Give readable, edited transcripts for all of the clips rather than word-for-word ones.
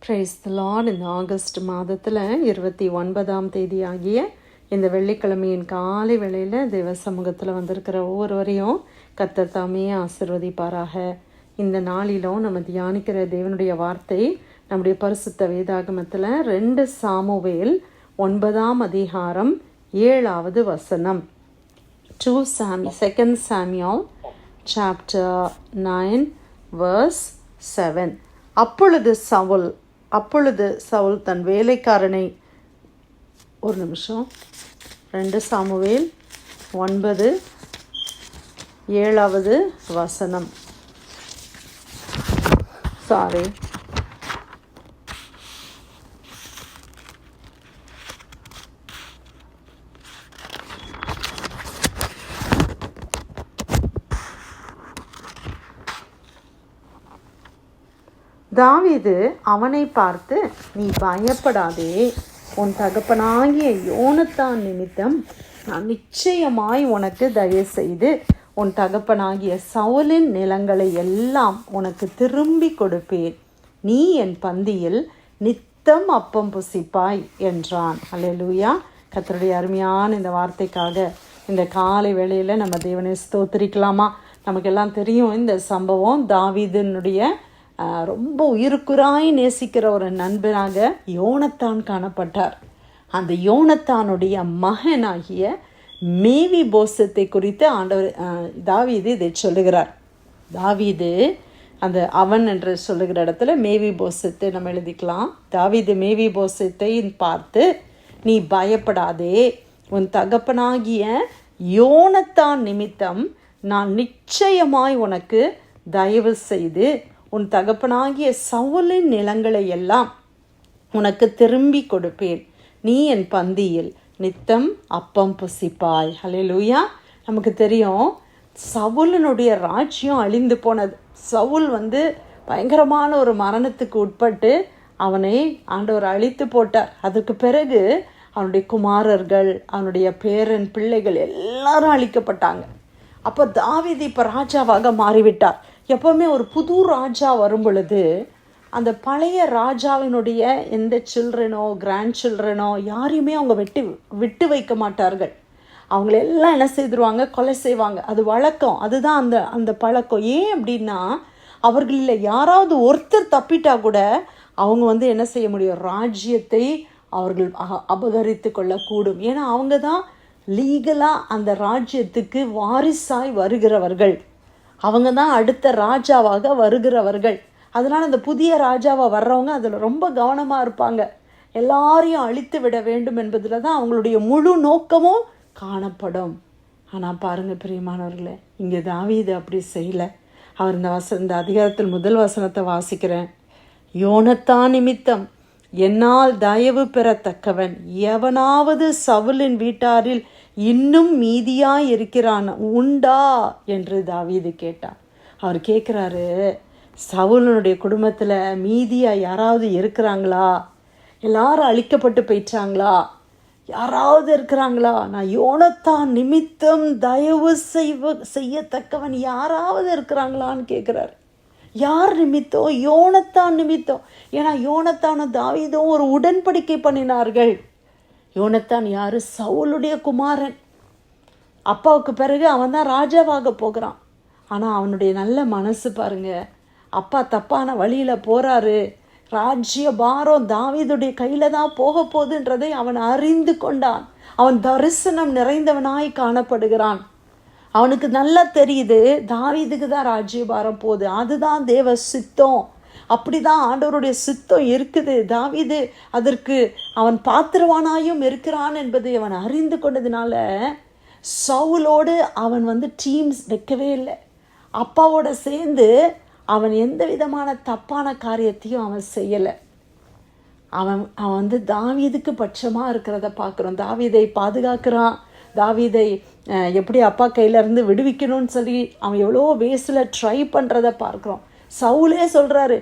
Praise the Lord. இந்த August மாதத்தில் 29ஆம் தேதி ஆகிய இந்த வெள்ளிக்கிழமையின் காலை வேளையில் தேவ சமூகத்தில் வந்திருக்கிற ஒவ்வொருவரையும் கர்த்தர் தாமே ஆசீர்வதிப்பாராக. இந்த நாளிலும் நம்ம தியானிக்கிற தேவனுடைய வார்த்தை நம்முடைய பரிசுத்த வேதாகமத்தில் 2 சாமுவேல் 9ஆம் அதிகாரம் 7வது வசனம். 2 Samuel chapter 9 verse 7. அப்பொழுது சவுல் தன் வேலைக்காரனை 2 சாமுவேல் 9:7வது வசனம். தாவீது அவனை பார்த்து, நீ பயப்படாதே, உன் தகப்பனாகிய யோனத்தான் நிமித்தம் நான் நிச்சயமாய் உனக்கு தயவு செய்து உன் தகப்பனாகிய சவுலின் நிலங்களை எல்லாம் உனக்கு திரும்பி கொடுப்பேன். நீ என் பந்தியில் நித்தம் அப்பம் புசிப்பாய் என்றான். அல்லேலூயா. கர்த்தருடைய அருமையான இந்த வார்த்தைக்காக இந்த காலை வேளையில் நம்ம தேவனை ஸ்தோத்திரிக்கலாமா? நமக்கெல்லாம் தெரியும் இந்த சம்பவம். தாவீதினுடைய ரொம்ப உயிருக்குறாய் நேசிக்கிற ஒரு நண்பனாக யோனத்தான் காணப்பட்டார். அந்த யோனத்தானுடைய மகனாகிய மேவி போசத்தை குறித்து ஆண்டவர் தாவீது இதை சொல்லுகிறார். தாவீது அந்த அவன் என்று சொல்லுகிற இடத்துல மேவி போசத்தை நம்ம எழுதிக்கலாம். தாவீது மேவி போசத்தை பார்த்து, நீ பயப்படாதே, உன் தகப்பனாகிய யோனத்தான் நிமித்தம் நான் நிச்சயமாய் உனக்கு தயவு செய்து உன் தகப்பனாகிய சவுலின் நிலங்களை எல்லாம் உனக்கு திரும்பி கொடுப்பேன். நீ என் பந்தியில் நித்தம் அப்பம் புசிப்பாய். அல்லேலூயா. நமக்கு தெரியும் சவுலினுடைய ராஜ்யம் அழிந்து போனது. சவுல் பயங்கரமான ஒரு மரணத்துக்கு உட்பட்டு அவனை ஆண்டவர் அழித்து போட்டார். அதற்கு பிறகு அவனுடைய குமாரர்கள், அவனுடைய பேரன் பிள்ளைகள் எல்லாரும் அழிக்கப்பட்டாங்க. அப்போ தாவீது இப்போ ராஜாவாக மாறிவிட்டார். எப்போவுமே ஒரு புது ராஜா வரும் பொழுது அந்த பழைய ராஜாவினுடைய எந்த சில்ட்ரனோ கிராண்ட் சில்ட்ரனோ யாரையுமே அவங்க விட்டு வைக்க மாட்டார்கள். அவங்களெல்லாம் என்ன செய்திருவாங்க? கொலை செய்வாங்க. அது வழக்கம். அதுதான் அந்த பழக்கம். ஏன் அப்படின்னா, அவர்களில் யாராவது ஒருத்தர் தப்பிட்டா கூட அவங்க என்ன செய்ய முடியும்? ராஜ்யத்தை அவர்கள் அபகரித்து கொள்ளக்கூடும். ஏன்னா அவங்க தான் லீகலாக அந்த ராஜ்யத்துக்கு வாரிசாய் வருகிறவர்கள். அவங்க தான் அடுத்த ராஜாவாக வருகிறவர்கள். அதனால் அந்த புதிய ராஜாவாக வர்றவங்க அதில் ரொம்ப கவனமாக இருப்பாங்க. எல்லாரையும் அழித்து விட வேண்டும் என்பதில் தான் அவங்களுடைய முழு நோக்கமும் காணப்படும். ஆனால் பாருங்கள் பிரியமானவர்களே, இங்கே தாவீது அப்படி செய்யலை. அவர் இந்த அதிகாரத்தில் முதல் வசனத்தை வாசிக்கிறேன். யோனத்தான் நிமித்தம் என்னால் தயவு பெறத்தக்கவன் எவனாவது சவுலின் வீட்டாரில் இன்னும் மீதியாய் இருக்கிறான் உண்டா என்று தாவீது கேட்டார். அவர் கேட்குறாரு, சவுலனுடைய குடும்பத்தில் மீதியாக யாராவது இருக்கிறாங்களா? எல்லாரும் அழிக்கப்பட்டு போயிட்டாங்களா? யாராவது இருக்கிறாங்களா? நான் யோனத்தான் நிமித்தம் தயவு செய்யத்தக்கவன் யாராவது இருக்கிறாங்களான்னு கேட்குறாரு. யார் நிமித்தம்? யோனத்தான் நிமித்தம். ஏன்னா யோனத்தானும் தாவீதும் ஒரு உடன்படிக்கை பண்ணினார்கள். யோனத்தான் யார்? சவுலுடைய குமாரன். அப்பாவுக்கு பிறகு அவன் தான் ராஜாவாக போகிறான். ஆனால் அவனுடைய நல்ல மனசு பாருங்க. அப்பா தப்பான வழியில் போகிறாரு, ராஜ்ய பாரம் தாவீதுடைய கையில் தான் போக போகுதுன்றதை அவன் அறிந்து கொண்டான். அவன் தரிசனம் நிறைந்தவனாய் காணப்படுகிறான். அவனுக்கு நல்லா தெரியுது தாவீதுக்கு தான் ராஜ்யபாரம் போகுது. அதுதான் தேவ சித்தம். அப்படி தான் ஆண்டவருடைய சித்தம் இருக்குது. தாவீது அதற்கு அவன் பாத்திரவானாயும் இருக்கிறான் என்பதை அவன் அறிந்து கொண்டதுனால சவுலோடு அவன் டீம்ஸ் வைக்கவே இல்லை. அப்பாவோட சேர்ந்து அவன் எந்த விதமான தப்பான காரியத்தையும் அவன் செய்யலை. அவன் தாவீதுக்கு பட்சமாக இருக்கிறத பார்க்குறோம். தாவீதை பாதுகாக்கிறான். தாவீதை எப்படி அப்பா கையிலேருந்து விடுவிக்கணும்னு சொல்லி அவன் எவ்வளோ வேஸில் ட்ரை பண்ணுறத பார்க்குறோம். சவுலே சொல்கிறாரு,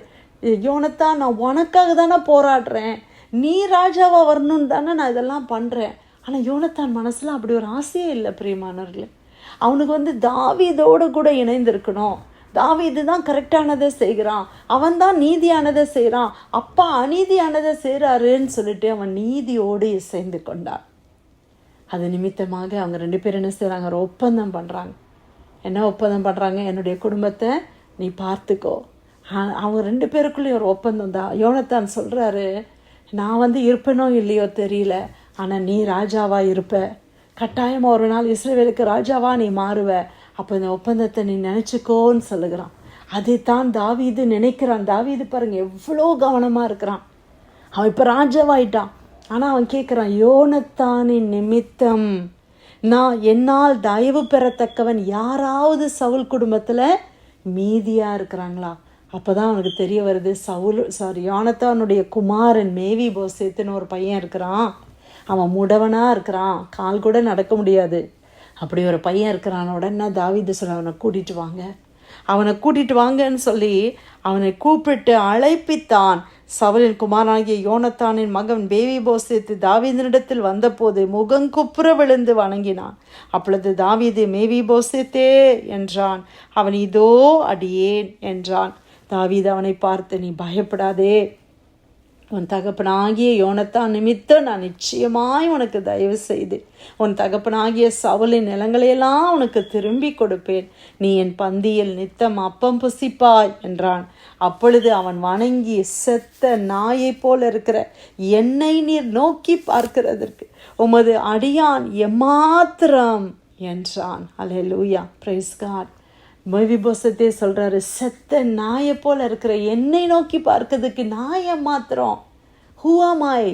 யோனத்தான் நான் உனக்காக தானே போராடுறேன், நீ ராஜாவாக வரணும்னு தானே நான் இதெல்லாம் பண்ணுறேன். ஆனால் யோனத்தான் மனசில் அப்படி ஒரு ஆசையே இல்லை பிரியமானவர்களே. அவனுக்கு தாவீதோடு கூட இணைந்திருக்கணும், தாவீது தான் கரெக்டானதை செய்கிறான், அவன் தான் நீதியானதை செய்கிறான், அப்பா அநீதியானதை செய்கிறாருன்னு சொல்லிட்டு அவன் நீதியோடு இசைந்து கொண்டான். அது நிமித்தமாக அவங்க 2 பேரும் என்ன செய்கிறாங்க, ஒரு ஒப்பந்தம் பண்ணுறாங்க. என்ன ஒப்பந்தம் பண்ணுறாங்க, என்னுடைய குடும்பத்தை நீ பார்த்துக்கோ. அவங்க 2 பேருக்குள்ளேயும் ஒரு ஒப்பந்தம் தான். யோனத்தான் சொல்கிறாரு, நான் இருப்பேனோ இல்லையோ தெரியல, ஆனால் நீ ராஜாவாக இருப்ப, கட்டாயமாக ஒரு நாள் இஸ்ரவேலுக்கு ராஜாவாக நீ மாறுவ, அப்போ இந்த ஒப்பந்தத்தை நீ நினச்சிக்கோன்னு சொல்லுகிறான். அதைத்தான் தாவீது நினைக்கிறான். தாவீது பாருங்க எவ்வளோ கவனமாக இருக்கிறான். அவன் இப்போ ராஜாவாயிட்டான். ஆனால் அவன் கேட்குறான், யோனத்தானின் நிமித்தம் நான் என்னால் தயவு பெறத்தக்கவன் யாராவது சவுல் குடும்பத்தில் மீதியாக இருக்கிறாங்களா? அப்போ தான் அவனுக்கு தெரிய வருது, யோனத்தானுடைய குமாரன் மேவிபோசேத்துன்னு ஒரு பையன் இருக்கிறான். அவன் முடவனாக இருக்கிறான், கால் கூட நடக்க முடியாது. அப்படி ஒரு பையன் இருக்கிறான். உடனே தாவீது சொல்ல, அவனை கூட்டிட்டு வாங்கன்னு சொல்லி அவனை கூப்பிட்டு அழைப்பித்தான். சவுலின் குமாரனாகிய யோனத்தானின் மகன் மேவிபோசேத்து தாவீதினிடத்தில் வந்தபோது முகங்குப்புற விழுந்து வணங்கினான். அப்பொழுது தாவீது, மேவிபோசேத்தே என்றான். அவன், இதோ அடியேன் என்றான். தாவீது அவனை பார்த்து, நீ பயப்படாதே, உன் தகப்பனாகிய யோனத்தான் நிமித்தம் நான் நிச்சயமாய் உனக்கு தயவு செய்து உன் தகப்பனாகிய சவுலின் நிலங்களையெல்லாம் உனக்கு திரும்பி கொடுப்பேன். நீ என் பந்தியில் நித்தம் அப்பம் புசிப்பாய் என்றான். அப்பொழுது அவன் வணங்கி, செத்த நாயை போல இருக்கிற என்னை நீர் நோக்கி பார்க்கிறதற்கு உமது அடியான் எம்மாத்திரம் என்றான். அல்லேலூயா, பிரைஸ் காட். மேவிபோசேத்தே சொல்றாரு, செத்த நாயை போல இருக்கிற என்னை நோக்கி பார்க்கிறதுக்கு நான் எம்மாத்திரம், ஹூவாமாய்,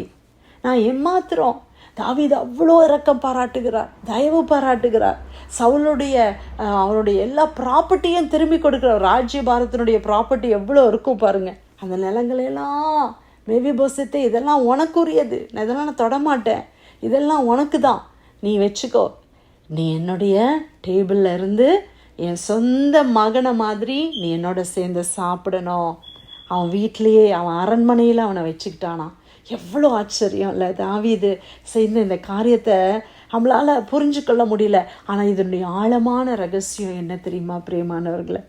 நான் எம்மாத்திரம். தாவீது அவ்வளோ இரக்கம் பாராட்டுகிறார், தயவு பாராட்டுகிறார். சவுலுடைய அவருடைய எல்லா ப்ராப்பர்ட்டியும் திரும்பி கொடுக்குறார். ராஜ்ய பாரத்தினுடைய ப்ராப்பர்ட்டி எவ்வளோ இருக்கும் பாருங்க. அந்த நிலங்களெல்லாம், மேவிபோசேத்தே இதெல்லாம் உனக்குரியது, இதெல்லாம் நான் தொடமாட்டேன், இதெல்லாம் உனக்கு தான், நீ வச்சுக்கோ. நீ என்னுடைய டேபிளில் இருந்து என் சொந்த மகனை மாதிரி நீ என்னோட சேர்ந்து சாப்பிடணும். அவன் வீட்லேயே, அவன் அரண்மனையில் அவனை வச்சுக்கிட்டானா. எவ்வளோ ஆச்சரியம் இல்லை? தாவீது செய்த இந்த காரியத்தை நம்மளால் புரிஞ்சு கொள்ள முடியல. ஆனால் இதனுடைய ஆழமான ரகசியம் என்ன தெரியுமா பிரியமானவர்களை?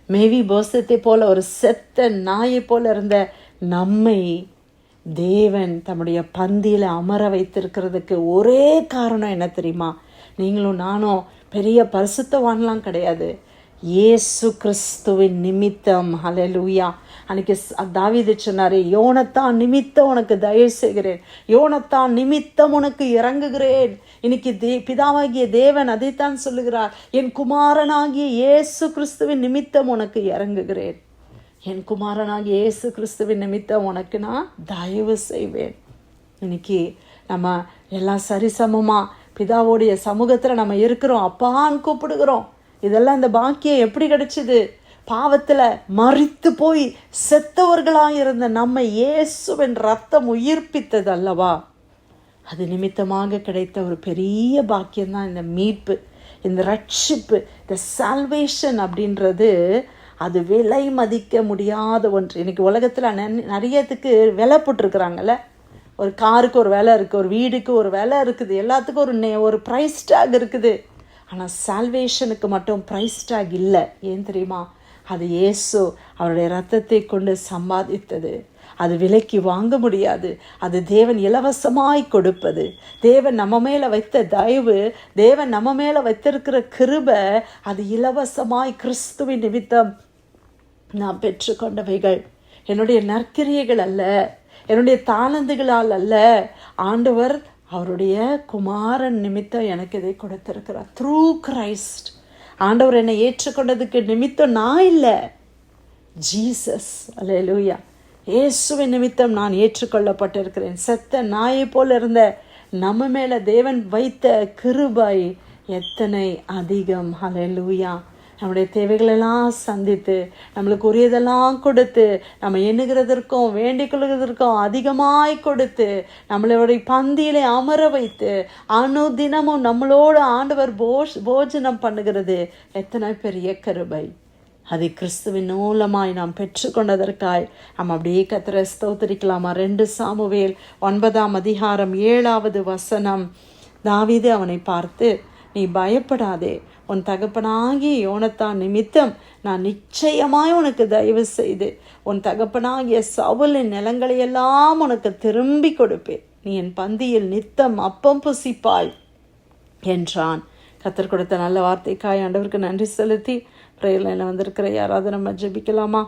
மேவிபோசேத்தை போல ஒரு செத்த நாயை போல இருந்த நம்மை தேவன் தம்முடைய பந்தியில் அமர வைத்திருக்கிறதுக்கு ஒரே காரணம் என்ன தெரியுமா? நீங்களும் நானும் பெரிய பரிசுத்தவான்லாம் கிடையாது, இயேசு கிறிஸ்துவின் நிமித்தம். ஹல்லேலூயா. அன்னைக்கு தாவீது சொன்னாரு, யோனத்தான் நிமித்தம் உனக்கு தயவு செய்கிறேன், யோனத்தான் நிமித்தம் உனக்கு இறங்குகிறேன். இன்னைக்கு பிதாவாகிய தேவன் அதைத்தான் சொல்லுகிறார், என் குமாரனாகிய இயேசு கிறிஸ்துவின் நிமித்தம் உனக்கு இறங்குகிறேன், என் குமாரனாகிய இயேசு கிறிஸ்துவின் நிமித்தம் உனக்கு நான் தயவு செய்வேன். இன்னைக்கு நம்ம எல்லாம் சரிசமமாக பிதாவோடைய சமூகத்தில் நம்ம இருக்கிறோம், அப்பான்னு கூப்பிடுகிறோம். இதெல்லாம் இந்த பாக்கியம் எப்படி கிடைச்சிது? பாவத்தில் மரித்து போய் செத்தவர்களாக இருந்த நம்ம இயேசுவின் ரத்தம் உயிர்ப்பித்தது அல்லவா? அது நிமித்தமாக கிடைத்த ஒரு பெரிய பாக்கியம்தான் இந்த மீட்பு, இந்த ரட்சிப்பு, இந்த சால்வேஷன் அப்படின்றது. அது விலை மதிக்க முடியாத ஒன்று. இன்னைக்கு உலகத்தில் நிறையத்துக்கு விலை போட்டிருக்கிறாங்கல்ல. ஒரு காருக்கு ஒரு விலை இருக்குது, ஒரு வீடுக்கு ஒரு விலை இருக்குது, எல்லாத்துக்கும் ஒரு ப்ரைஸ் டேக் இருக்குது. ஆனால் சால்வேஷனுக்கு மட்டும் ப்ரைஸ் டேக் இல்லை. ஏன் தெரியுமா? அது இயேசு அவருடைய இரத்தத்தை கொண்டு சம்பாதித்தது. அது விலைக்கு வாங்க முடியாது. அது தேவன் இலவசமாய் கொடுப்பது. தேவன் நம்ம மேலே வைத்த தயவு, தேவன் நம்ம மேலே வைத்திருக்கிற கிருபை, அது இலவசமாய் கிறிஸ்துவின் நிமித்தம் நாம் பெற்றுக்கொண்டவைகள். என்னுடைய நற்கிரியைகள் அல்ல, என்னுடைய தாளந்துகளால் அல்ல. ஆண்டவர் அவருடைய குமாரன் நிமித்தம் எனக்கு இதை கொடுத்திருக்கிறார். Through Christ. ஆண்டவர் என்னை ஏற்றுக்கொண்டதுக்கு நிமித்தம் நான் இல்லை, ஜீசஸ். அல்லேலூயா. இயேசுவின் நிமித்தம் நான் ஏற்றுக்கொள்ளப்பட்டிருக்கிறேன். செத்த நாயை போல இருந்த நம்ம மேலே தேவன் வைத்த கிருபை எத்தனை அதிகம். அல்லேலூயா. நம்முடைய தேவைகளெல்லாம் சந்தித்து, நம்மளுக்கு உரியதெல்லாம் கொடுத்து, நம்ம எண்ணுகிறதற்கும் வேண்டிக் கொள்கிறதற்கும் அதிகமாய் கொடுத்து, நம்மளுடைய பந்தியிலே அமர வைத்து, அனுதினமும் நம்மளோடு ஆண்டவர் போஜனம் பண்ணுகிறது எத்தனை பெரிய கிருபை. அதை கிறிஸ்துவின் மூலமாய் நாம் பெற்றுக்கொண்டதற்காய் நம்ம அப்படியே கர்த்தரை ஸ்தோத்திரிக்கலாமா? 2 சாமுவேல் 9ஆம் அதிகாரம் 7வது வசனம். தாவீது அவனை பார்த்து, நீ பயப்படாதே, உன் தகப்பனாகிய யோனத்தான் நிமித்தம் நான் நிச்சயமாய் உனக்கு தயவு செய்து உன் தகப்பனாகிய சவுலின் நிலங்களையெல்லாம் உனக்கு திரும்பி கொடுப்பேன். நீ என் பந்தியில் நித்தம் அப்பம் புசிப்பாய் என்றான். கர்த்தர் கொடுத்த நல்ல வார்த்தைக்காய் ஆண்டவருக்கு நன்றி செலுத்தி பிரேயர்ல வந்திருக்கிற யாராவது நம்ம ஜெபிக்கலாமா?